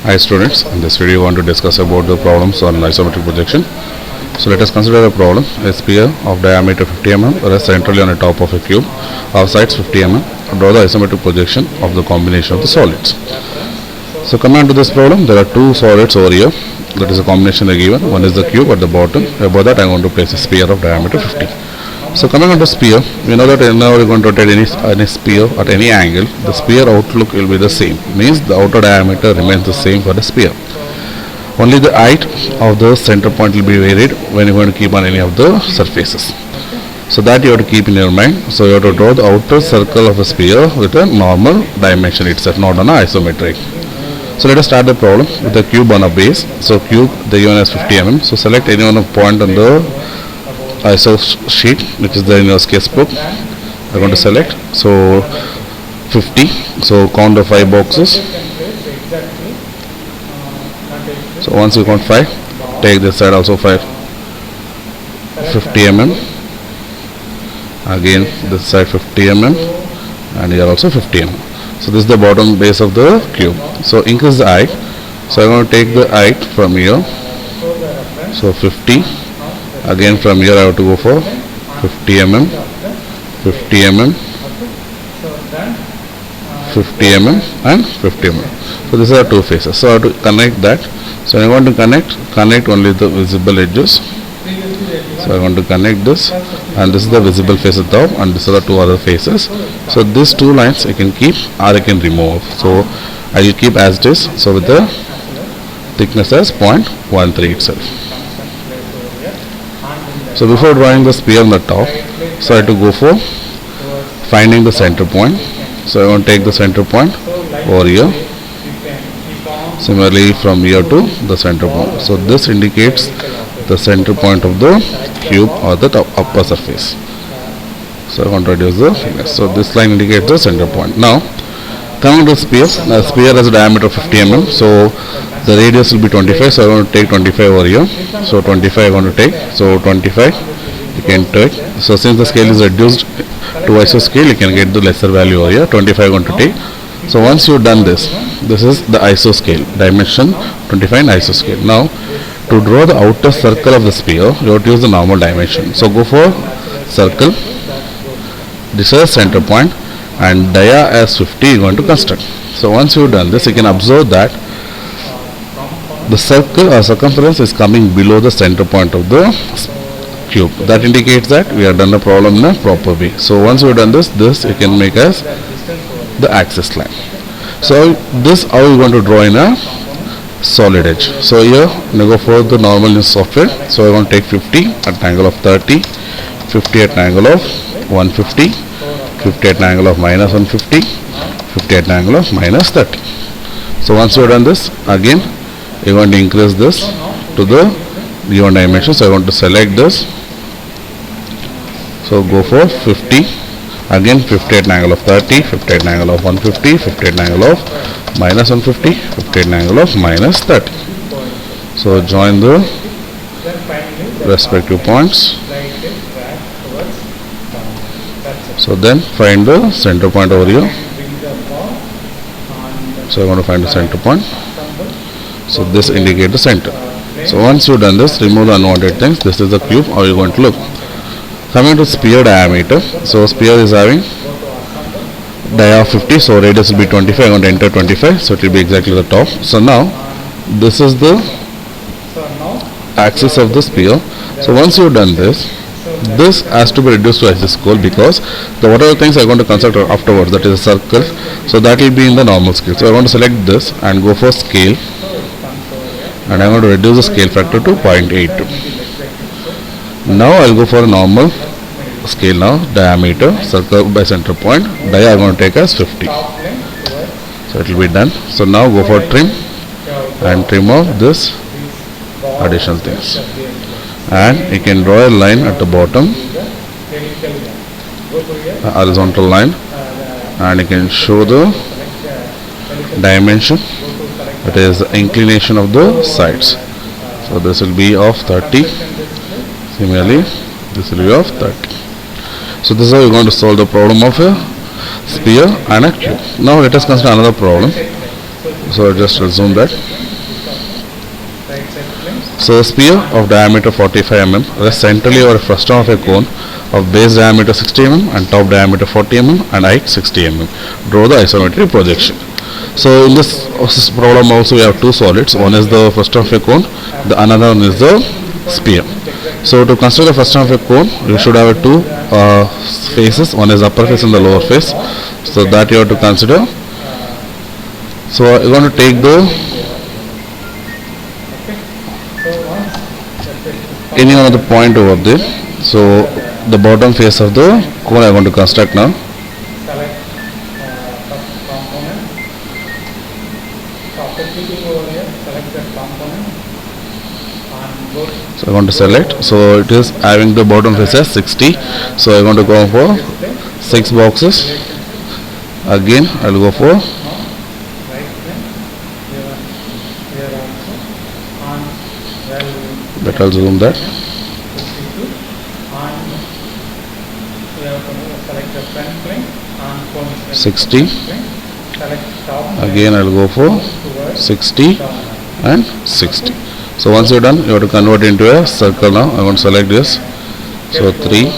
Hi students, in this video we want to discuss about the problems on isometric projection. So let us consider a problem. A sphere of diameter 50 mm rests centrally on the top of a cube of sides 50 mm. Draw the isometric projection of the combination of the solids. So coming on to this problem, there are two solids over here. That is a combination they given. One is the cube at the bottom. Above that I am going to place a sphere of diameter 50. So coming on to sphere, we know that whenever we are going to rotate any sphere at any angle, the sphere outlook will be the same. Means the outer diameter remains the same for the sphere. Only the height of the center point will be varied when you are going to keep on any of the surfaces. So that you have to keep in your mind. So you have to draw the outer circle of a sphere with a normal dimension itself, not on a isometric. So let us start the problem with the cube on a base. So cube the given as 50 mm. So select any one point on the ISO sheet which is there in your sketchbook. I'm going to select. So 50. So count the 5 boxes. So once you count 5, take this side also 5. 50 mm. Again this side 50 mm, and here also 50 mm. So this is the bottom base of the cube. So increase the height. So I'm going to take the height from here. So 50. Again from here I have to go for 50 mm, 50 mm, 50 mm and 50 mm. So these are two faces. So I have to connect that. So I want to connect only the visible edges. So I want to connect this, and this is the visible face at the top, and these are the two other faces. So these two lines I can keep or I can remove. So I will keep as it is. So with the thickness as 0.13 itself. So before drawing the sphere on the top, so I have to go for finding the center point. So I want to take the center point over here. Similarly from here to the center point. So this indicates the center point of the cube or the upper surface. So I want to reduce the thickness. So this line indicates the center point. Now coming to the sphere has a diameter of 50 mm. So the radius will be 25. So I want to take 25 over here. So 25 I want to take. So 25 you can take. So since the scale is reduced to iso scale, you can get the lesser value over here. 25 I want to take. So once you've done this, this is the iso scale, dimension 25 in iso scale. Now to draw the outer circle of the sphere, you have to use the normal dimension. So go for circle. This is center point, and dia as 50 you are going to construct. So once you've done this, you can observe that the circle or circumference is coming below the center point of the cube. That indicates that we have done the problem in a proper way. So once you have done this you can make as the axis line. So this how you are going to draw in a solid edge. So here I'm going to go for the normal in software. So I want to take 50 at an angle of 30, 50 at an angle of 150, 50 at an angle of minus 150, 50 at an angle of minus 30. So once you have done this, again you want to increase this to the given dimension. So I want to select this. So go for 50. Again 50 at an angle of 30, 50 at an angle of 150, 50 at an angle of minus 150, 50 at an angle of minus 30. So join the respective points. So then find the center point over here. So I want to find the center point. So this indicates the center. So once you've done this, remove the unwanted things. This is the cube. How are you going to look? Coming to sphere diameter. So sphere is having dia of 50. So radius will be 25. I'm going to enter 25. So it will be exactly the top. So now this is the axis of the sphere. So once you've done this has to be reduced to axis scale, because the whatever things I'm going to construct afterwards, that is a circle. So that will be in the normal scale. So I want to select this and go for scale, and I'm going to reduce the scale factor to 0.82. Now I'll go for a normal scale now. Diameter, circle by center point, dia I'm going to take as 50. So it will be done. So now go for trim and trim off this additional things. And you can draw a line at the bottom, a horizontal line, and you can show the dimension, that is the inclination of the sides. So this will be of 30. Similarly this will be of 30. So this is how you are going to solve the problem of a sphere and a cube. Now let us consider another problem. So just zoom that. So a sphere of diameter 45 mm rests centrally over a frustum of a cone of base diameter 60 mm and top diameter 40 mm and height 60 mm. Draw the isometric projection. So in this problem also we have two solids. One is the frustum of a cone, the another one is the sphere. So to construct the frustum of a cone, you should have two faces. One is upper face and the lower face. So that you have to consider. So you're going to take the any one of the point over there. So the bottom face of the cone I want to construct now. So I want to select. So it is having the bottom face as 60. So I want to go for 6 boxes. Again I will go for that. I'll zoom that. 60. Again I'll go for 60 and 60. So once you're done, you have to convert into a circle now. I want to select this. So 3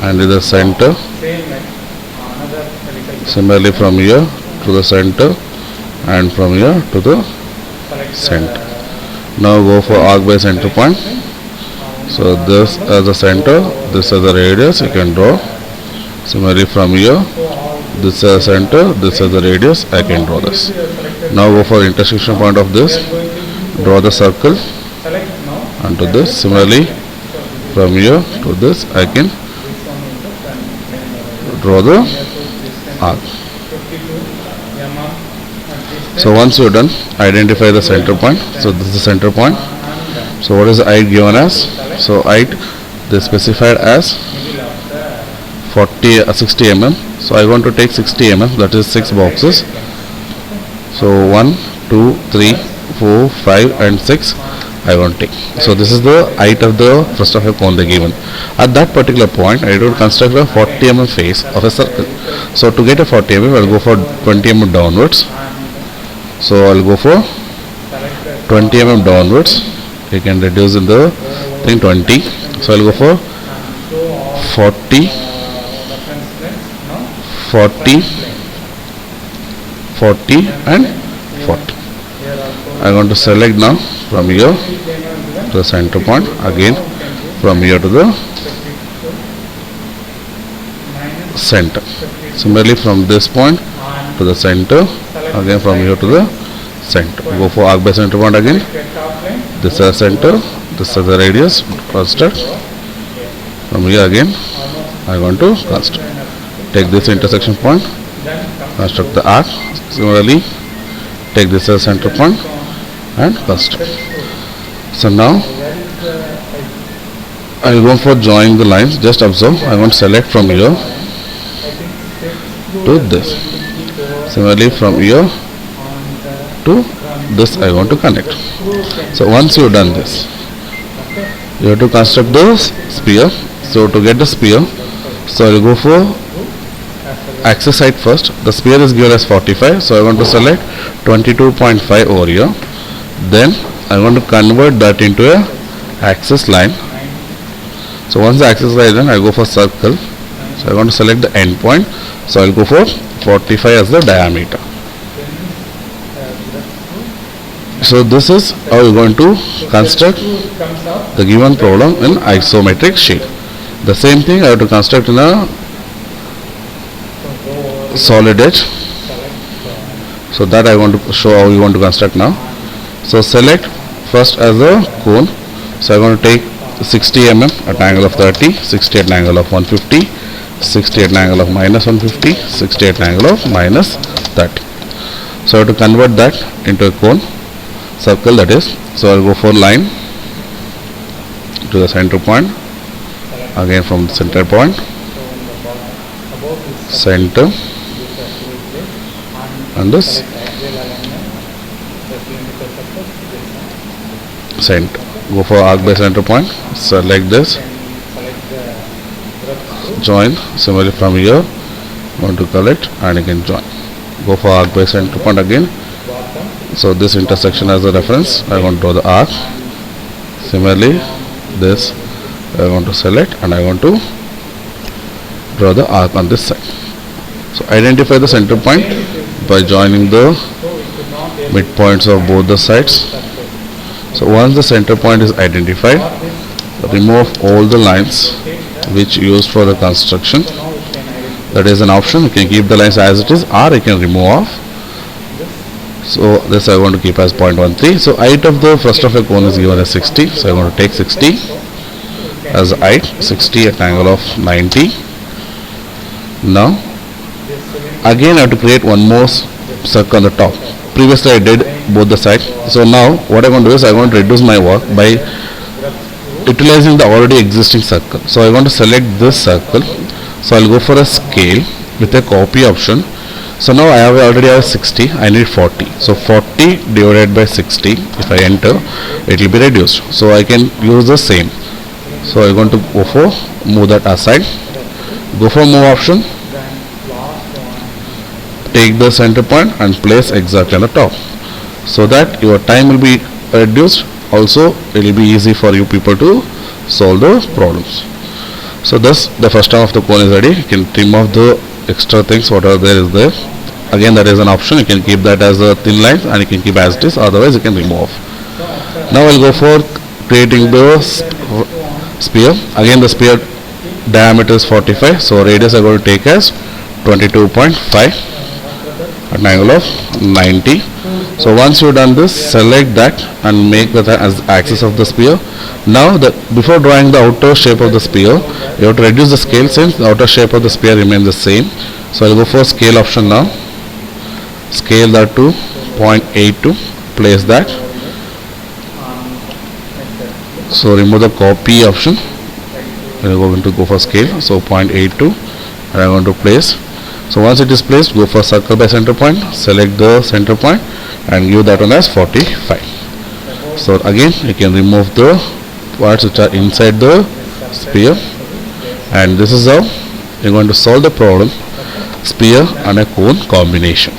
and in the center. Similarly from here to the center and from here to the center. Now go for arc by center point. So this as the center, this as the radius you can draw. Similarly from here, this as the center, this as the radius, I can draw this. Now go for intersection point of this. Draw the circle onto this. Similarly from here to this I can draw the arc. So once you're done, identify the center point. So this is the center point. So what is the height given as? So height they specified as 60 mm. So I want to take 60 mm, that is 6 boxes. So 1, 2, 3, 4, 5 and 6 I want to take. So this is the height of the frustum of a cone they given. At that particular point I will construct a 40 mm face of a circle. So to get a 40 mm I will go for 20 mm downwards. So I will go for 20 mm downwards. You can reduce in the thing 20. So I will go for 40, 40, 40 and 40. I am going to select now from here to the center point, again from here to the center. Similarly from this point to the center, again from here to the center. Go for arc by center point again. This is the center, this is the radius, construct. From here again I want to construct. Take this intersection point, construct the arc. Similarly take this as center point and construct. So now I will go for join the lines. Just observe, I want to select from here to this. Similarly from here to this I want to connect. So once you have done this, you have to construct the sphere. So to get the sphere, so I will go for axis height first. The sphere is given as 45, so I want to select 22.5 over here. Then I want to convert that into a axis line. So once the axis line is done, I go for circle. So I want to select the end point. So I will go for 45 as the diameter. So this is how you are going to construct the given problem in isometric shape. The same thing I have to construct in a solid edge. So that I want to show how you want to construct now. So select first as a cone. So I am going to take 60 mm at an angle of 30, 60 at an angle of 150, 60 at an angle of minus 150, 60 at an angle of minus 30. So I have to convert that into a cone, circle that is. So I will go for line to the center point, again from the center point, center and this center. Go for arc by center point, select this, join. Similarly from here, want to collect and again join. Go for arc by center point again, So this intersection as a reference, I want to draw the arc. Similarly, this I want to select and I want to draw the arc on this side. So identify the center point by joining the midpoints of both the sides. So once the center point is identified, remove all the lines which used for the construction. That is an option. You can keep the lines as it is or you can remove off. So this I want to keep as 0.13. So height of the first of a cone is given as 60. So I want to take 60 as height, 60 at an angle of 90. Now again I have to create one more circle on the top. Previously I did both the sides. So now what I want to do is I want to reduce my work by utilizing the already existing circle. So I want to select this circle. So I'll go for a scale with a copy option. So now I already have 60, I need 40. So 40 divided by 60, if I enter, it will be reduced. So I can use the same. So I'm going to go for move that aside. Go for move option. Take the center point and place exactly on the top. So that your time will be reduced. Also it will be easy for you people to solve the problems. So thus the first half of the cone is ready. You can trim off the extra things whatever there is there. Again that is an option. You can keep that as a thin line and you can keep as it is, otherwise you can remove. Now I'll go for creating the sphere. Again the sphere diameter is 45, so radius I'm going to take as 22.5 at an angle of 90. So once you've done this, select that and make that as axis of the sphere. Now before drawing the outer shape of the sphere, you have to reduce the scale since the outer shape of the sphere remains the same. So I'll go for scale option now. Scale that to 0.82. Place that. So remove the copy option. I'm going to go for scale. So 0.82 and I'm going to place. So once it is placed, go for circle by center point. Select the center point and give that one as 45. So again you can remove the parts which are inside the sphere, and this is how you're going to solve the problem sphere and a cone combination.